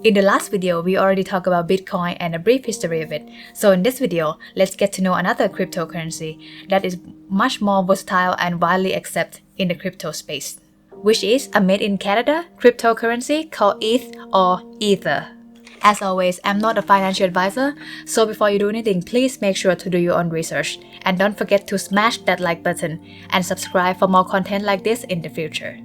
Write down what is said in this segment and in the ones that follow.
In the last video, we already talked about Bitcoin and a brief history of it. So in this video, let's get to know another cryptocurrency that is much more versatile and widely accepted in the crypto space, which is a made in Canada cryptocurrency called ETH or Ether. As always, I'm not a financial advisor, so before you do anything, please make sure to do your own research. And don't forget to smash that like button and subscribe for more content like this in the future.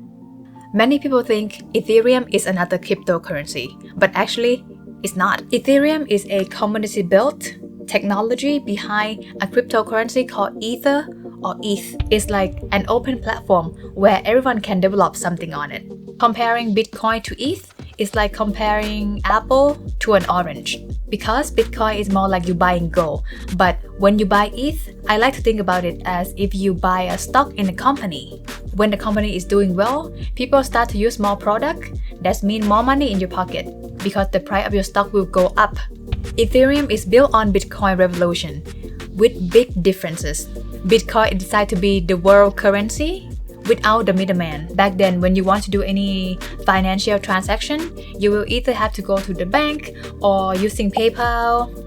Many people think Ethereum is another cryptocurrency, but actually, it's not. Ethereum is a community-built technology behind a cryptocurrency called Ether or ETH. It's like an open platform where everyone can develop something on it. Comparing Bitcoin to ETH is like comparing apple to an orange. Because Bitcoin is more like you buying gold, but when you buy ETH, I like to think about it as if you buy a stock in a company. When the company is doing well, people start to use more product. That means more money in your pocket because the price of your stock will go up. Ethereum is built on Bitcoin revolution with big differences. Bitcoin is designed to be the world currency without the middleman. Back then, when you want to do any financial transaction, you will either have to go to the bank or using PayPal,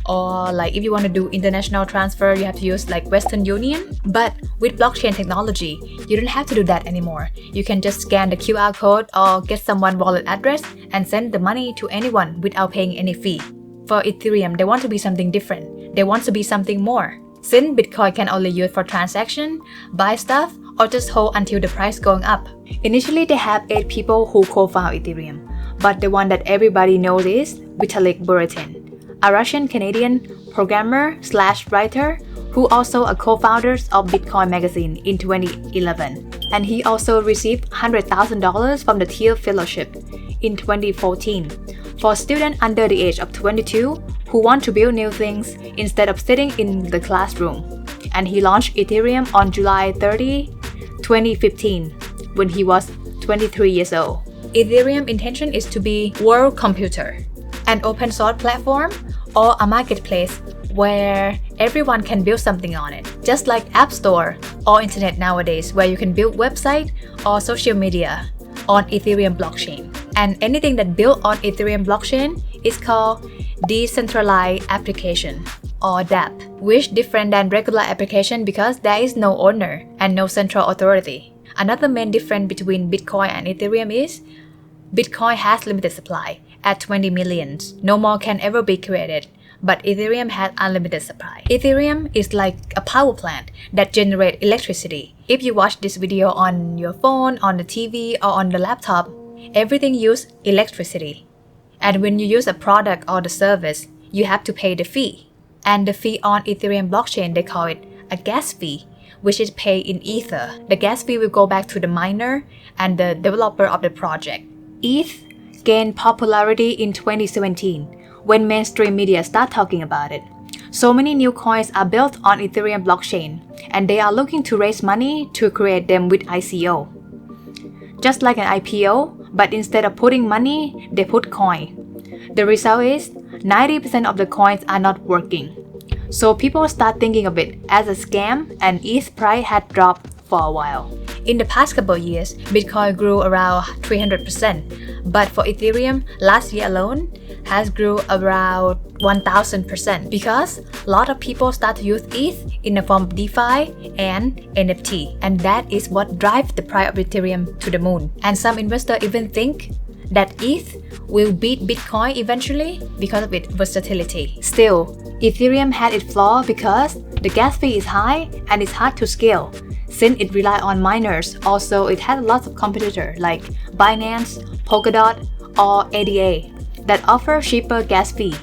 or like if you want to do international transfer, you have to use like Western Union. But with blockchain technology, you don't have to do that anymore. You can just scan the QR code or get someone's wallet address and send the money to anyone without paying any fee. For Ethereum, they want to be something different. They want to be something more. Since Bitcoin can only use for transaction, buy stuff, or just hold until the price going up. Initially, they have 8 people who co-found Ethereum, but the one that everybody knows is Vitalik Buterin, a Russian-Canadian programmer/writer who also a co-founder of Bitcoin magazine in 2011. And he also received $100,000 from the Thiel Fellowship in 2014 for students under the age of 22 who want to build new things instead of sitting in the classroom. And he launched Ethereum on July 30, 2015, when he was 23 years old. Ethereum intention is to be world computer, an open source platform or a marketplace where everyone can build something on it, just like App Store or internet nowadays, where you can build website or social media on Ethereum blockchain. And anything that built on Ethereum blockchain is called decentralized application or DApp, which different than regular application because there is no owner and no central authority. Another main difference between Bitcoin and Ethereum is Bitcoin has limited supply at 20 million. No more can ever be created, but Ethereum has unlimited supply. Ethereum is like a power plant that generates electricity. If you watch this video on your phone, on the TV, or on the laptop, everything uses electricity. And when you use a product or the service, you have to pay the fee. And the fee on Ethereum blockchain, they call it a gas fee, which is paid in Ether. The gas fee will go back to the miner and the developer of the project. ETH gained popularity in 2017 when mainstream media start talking about it. So many new coins are built on Ethereum blockchain, and they are looking to raise money to create them with ICO. Just like an IPO, but instead of putting money, they put coin. The result is 90% of the coins are not working. So people start thinking of it as a scam, and ETH price had dropped for a while. In the past couple of years, Bitcoin grew around 300%, but for Ethereum, last year alone has grew around 1000% because a lot of people start to use ETH in the form of DeFi and NFT, and that is what drives the price of Ethereum to the moon. And some investors even think that ETH will beat Bitcoin eventually because of its versatility. Still, Ethereum had its flaw because the gas fee is high and it's hard to scale. Since it relies on miners, also it had lots of competitors like Binance, Polkadot, or ADA that offer cheaper gas fee.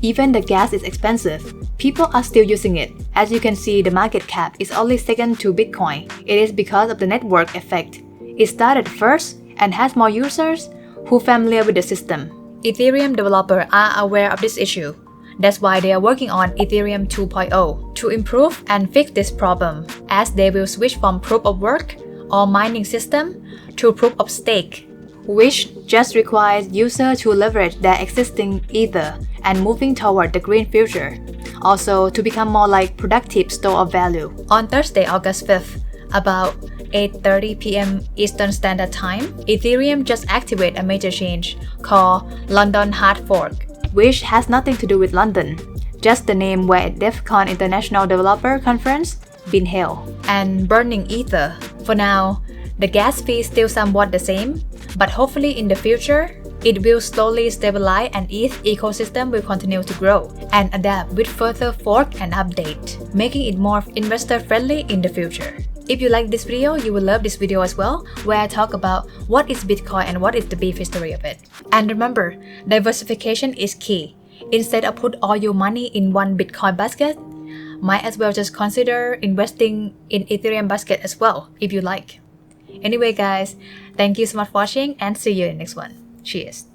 Even the gas is expensive. People are still using it. As you can see, the market cap is only second to Bitcoin. It is because of the network effect. It started first and has more users who are familiar with the system. Ethereum developers are aware of this issue. That's why they are working on Ethereum 2.0 to improve and fix this problem, as they will switch from proof of work or mining system to proof of stake, which just requires users to leverage their existing Ether and moving toward the green future. Also, to become more like productive store of value. On Thursday, August 5th, about 8:30 p.m. Eastern Standard Time, Ethereum just activated a major change called London Hard Fork, which has nothing to do with London, just the name where DEF CON International Developer Conference been held, and burning Ether. For now, the gas fee is still somewhat the same, but hopefully in the future, it will slowly stabilize and ETH ecosystem will continue to grow and adapt with further fork and update, making it more investor-friendly in the future. If you like this video, you will love this video as well, where I talk about what is Bitcoin and what is the beef history of it. And remember, diversification is key. Instead of put all your money in one Bitcoin basket, might as well just consider investing in Ethereum basket as well, if you like. Anyway guys, thank you so much for watching and see you in the next one. Cheers!